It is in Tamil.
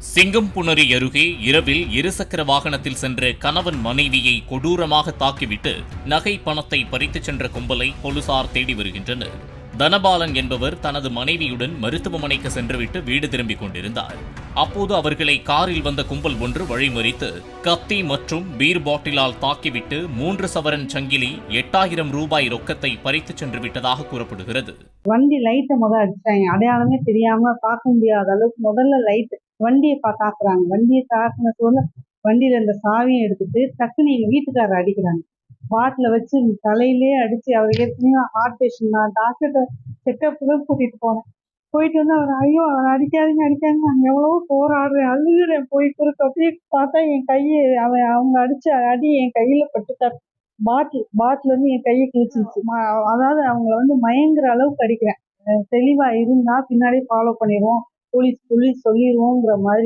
சிங்கம்புணரி அருகே இரவில் இருசக்கர வாகனத்தில் சென்ற கணவன் மனைவியை கொடூரமாக தாக்கிவிட்டு நகை பணத்தை பறித்துச் சென்ற கும்பலை போலீசார் தேடி வருகின்றனர். தனபாலன் என்பவர் தனது மனைவியுடன் மருத்துவமனைக்கு சென்றுவிட்டு வீடு திரும்பிக் கொண்டிருந்தார். அப்போது அவர்களை காரில் வந்த கும்பல் ஒன்று வழிமறித்து கத்தி மற்றும் பீர் பாட்டிலால் தாக்கிவிட்டு 3 சவரன் சங்கிலி 8000 ரூபாய் ரொக்கத்தை பறித்துச் சென்று விட்டதாக கூறப்படுகிறது. வண்டி லைட்டை அடிச்சாங்க. அடையாளமே தெரியாம பார்க்க முடியாத அளவுக்கு முதல்ல லைட் வண்டியை தாக்குறாங்க. வண்டியை தாக்குன சொல்ல வண்டியில இந்த சாவியை எடுத்துட்டு டக்குன்னு எங்க வீட்டுக்காரர் அடிக்கிறாங்க. பாட்டில வச்சு தலையிலே அடிச்சு, அவர் ஏற்கனவே ஹார்ட் பேஷண்ட் தான். டாக்டர்கிட்ட செக்கப்புக்கு கூட்டிட்டு போனேன். போயிட்டு வந்து அவர் ஐயோ அவர் அடிக்காதீங்க அடிக்காதீங்க, நான் எவ்வளவோ போராடுறேன், அழுகுறேன், போய் குறுக்க அப்படியே பார்த்தா என் கையை அவங்க அடிச்ச அடி என் கையில பட்டு பாட்டில் வந்து என் கையை கிழிச்சிருச்சு. அதாவது அவங்கள மயங்குற அளவுக்கு அடிக்கிறேன். தெளிவா இருந்தா பின்னாடியே ஃபாலோ பண்ணிடுவோம், போலீஸ் சொல்லிடுவோங்கிற மாதிரி